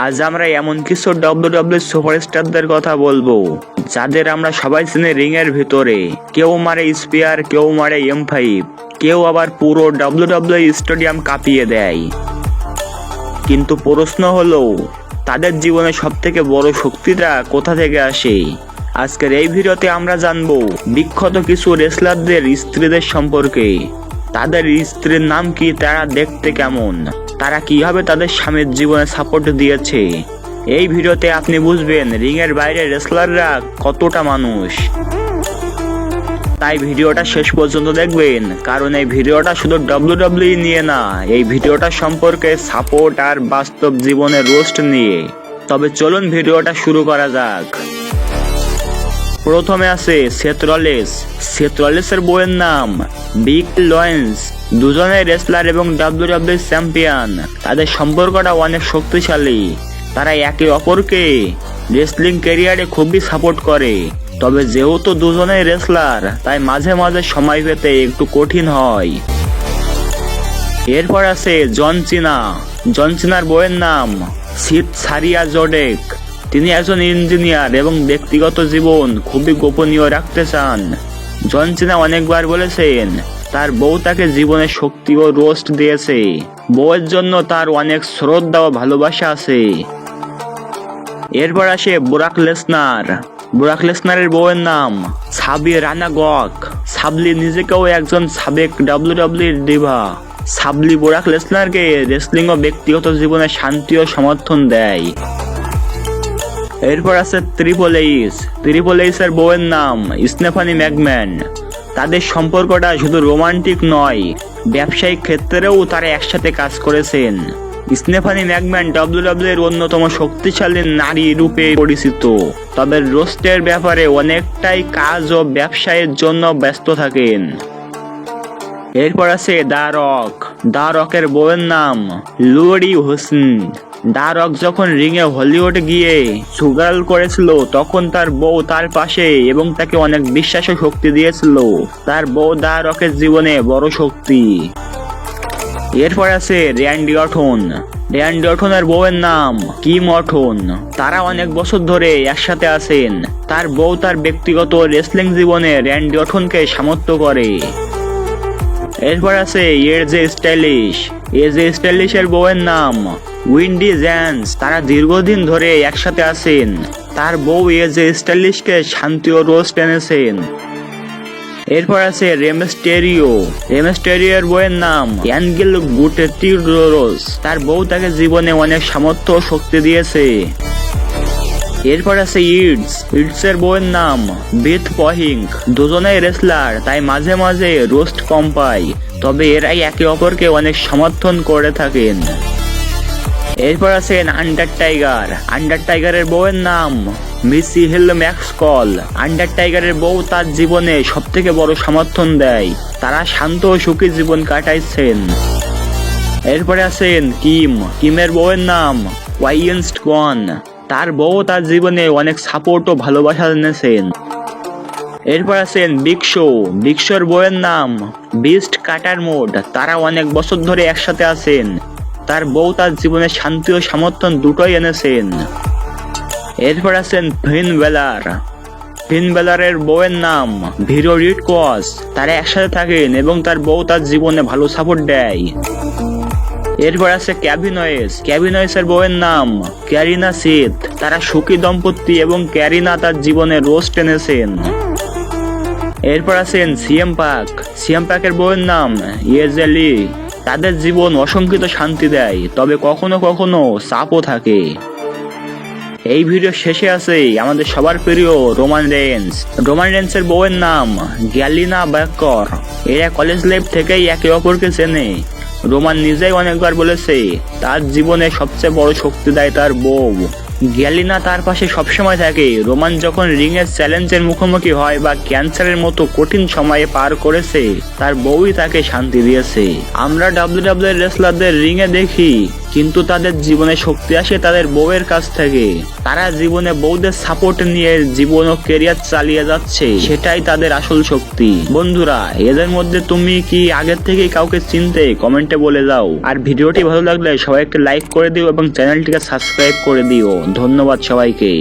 আজ আমরা এমন কিছু WWE সুপারস্টারদের কথা বলবো যাদের আমরা সবাই চিনি রিং এর ভিতরে। কেউ মারে স্পিয়ার, কেউ মারে M5, কেউ আবার পুরো WWE স্টেডিয়াম কাঁপিয়ে দেয়। কিন্তু প্রশ্ন হলো, তাদের জীবনে সবথেকে বড় শক্তিটা কোথা থেকে আসে? আজকের এই ভিডিওতে আমরা জানবো বিখ্যাত কিছু রেসলারদের স্ত্রীদের সম্পর্কে। তাদের স্ত্রীর নাম কি, তারা দেখতে কেমন, তারা কিভাবে তাদের স্বামীর জীবনে সাপোর্ট দিয়েছে। এই ভিডিওতে আপনি বুঝবেন রিং এর বাইরে রেসলাররা কতটা মানুষ। তাই ভিডিওটা শেষ পর্যন্ত দেখবেন, কারণ এই ভিডিওটা শুধু WWE নিয়ে না, এই ভিডিওটা সম্পর্কে সাপোর্ট আর বাস্তব জীবনের রোস্ট নিয়ে। তবে চলুন ভিডিওটা শুরু করা যাক। প্রথমে আছে সেথ রলিন্স। সেথ রলিন্সের বউয়ের নাম ভিকি লরেন্স। দুজনে রেসলার এবং WWE চ্যাম্পিয়ন। তাদের সম্পর্কটা অনেক শক্তিশালী। তারা একে অপরকে রেসলিং ক্যারিয়ারে খুবই সাপোর্ট করে। তবে যেহেতু দুজনেই রেসলার, তাই মাঝে মাঝে সময় পেতে একটু কঠিন হয়। এরপর আছে জন সিনা। জন সিনার বউয়ের নাম সিথ সারিয়া জোডেক। তিনি একজন ইঞ্জিনিয়ার এবং ব্যক্তিগত জীবন খুবই গোপনীয় রাখতে চান। জন সিনা অনেকবার বলেছেন তার বউ তাকে জীবনের শক্তি ও রোস্ট দিয়েছে। বউয়ের জন্য তার অনেক শ্রদ্ধা ও ভালোবাসা আছে। এরপর আসে ব্রক লেসনার। ব্রক লেসনারের বউয়ের নাম সাবি রানা গক। সাবলি নিজেকেও একজন সাবেক WWE ডিভা। সাবলি ব্রক লেসনারকে রেসলিং ও ব্যক্তিগত জীবনে শান্তি ও সমর্থন দেয়। এরপর আছে ট্রিপল এইচ। ট্রিপল এইচ এর বউয়ের নাম স্টেফানি ম্যাকম্যান। তাদের সম্পর্কটা শুধু রোমান্টিক নয়, ব্যবসায়িক ক্ষেত্রেও তারা একসাথে কাজ করেছেন। স্টেফানি ম্যাকম্যান WWE এর অন্যতম শক্তিশালী নারী রূপে পরিচিত, তবে রোস্টের ব্যাপারে অনেকটাই কাজ ও ব্যবসায়ের জন্য ব্যস্ত থাকেন। এরপর আছে দা রক। দা রকের বউয়ের নাম লরি হোসেন। দা রক যখন রিংয়ে হলিউড গিয়ে সুগাল করেছিল, তখন তার বউ তার পাশে এবং তাকে অনেক বিশ্বাস ও শক্তি দিয়েছিল। তার বউ দা রকের জীবনে বড় শক্তি। এরপর আছে র্যান্ডি অর্টন। র্যান্ডি অর্টনের বউয়ের নাম কিম অর্টন। তারা অনেক বছর ধরে একসাথে আছেন। তার বউ তার ব্যক্তিগত রেসলিং জীবনে র্যান্ডি অর্টনকে সমর্থন করে। এরপর আছে এজে স্টাইলিশ। এজে স্টাইলিশের বউয়ের নাম উইন্ডি জ্যান্স। তারা দীর্ঘদিন ধরে একসাথে আছেন। তার বউ এজে স্টাইলিশকে শান্তি ও রোস্ট এনেছেন। এরপর আছে রেমস্টেরিও। রেমস্টেরিওর বউয়ের নাম অ্যাঞ্জেল গুটেটিউরোস। তার বউ তাকে জীবনে অনেক সামর্থ্য ও শক্তি দিয়েছে। এরপর আছে ইডস এর বউয়ের নাম বেথ পহিঙ্ক। দুজনেই রেসলার, তাই মাঝে মাঝে রোস্ট কম পায়, তবে এরাই একে অপরকে অনেক সমর্থন করে থাকেন। এরপর আছেন আন্ডারটাইগার। আন্ডারটাইগারের বউয়ের নাম মিসি হিল ম্যাক্সকল। আন্ডারটাইগারের বউ তার জীবনে সবথেকে বড় সমর্থন দেয়। তারা শান্ত ও সুখী জীবন কাটাইছেন। এরপরে আছেন কিমের বউয়ের নাম ওয়াইয়েন্সট গন। তার বউ তার জীবনে অনেক সাপোর্ট ও ভালোবাসা এনেছেন। এরপর আছেন বিগ শো। বিগ শোর বউয়ের নাম বিস্ট কাটার মোড। তারা অনেক বছর ধরে একসাথে আছেন। তার বউ তার জীবনে শান্তি ও সমর্থন দুটোই এনেছেন। এরপর আছেন ফিন বেলার। ফিন বেলারের বউয়ের নাম ভিরো রিড কস। তারা একসাথে থাকেন এবং তার বউ তার জীবনে ভালো সাপোর্ট দেয়। এরপর আছে কেভিন ওয়েস। কেভিন ওয়েসের বউয়ের নাম ক্যারিনা সিথ। তারা সুখী দম্পতি এবং ক্যারিনা তার জীবনে রোস্ট এনেছেন। এরপর আছেন সিএম পাক। সিএম পাকের বউয়ের নাম এজে লি। তাদের জীবন অসংখ্যিত শান্তি দেয়, তবে কখনো কখনো চাপও থাকে। এই ভিডিও শেষে আছে আমাদের সবার প্রিয় রোমান রেন্স। রোমান রেন্সের বউয়ের নাম গ্যালিনা ব্যাকর। এরা কলেজ লাইফ থেকেই একে অপরকে চেনে। রোমান নিজেই অনেকবার বলেছে তার জীবনে সবচেয়ে বড় শক্তি দেয় তার বউ। গ্যালিনা তার পাশে সবসময় থাকে। রোমান যখন রিংয়ের চ্যালেঞ্জের মুখোমুখি হয় বা ক্যান্সারের মতো কঠিন সময়ে পার করেছে, তার বউই তাকে শান্তি দিয়েছে। আমরা WWE রেসলারদের রিংয়ে দেখি কিন্তু তাদের জীবনে শক্তি আসে তাদের বউয়ের কাছ থেকে। তারা জীবনে বউদের সাপোর্ট নিয়ে জীবন ও ক্যারিয়ার চালিয়ে যাচ্ছে, সেটাই তাদের আসল শক্তি। বন্ধুরা, এদের মধ্যে তুমি কি আগের থেকে কাউকে চিনতে? কমেন্টে বলে যাও। আর ভিডিওটি ভালো লাগলে সবাই একটা লাইক করে দিও এবং চ্যানেলটিকে সাবস্ক্রাইব করে দিও। ধন্যবাদ সবাইকে।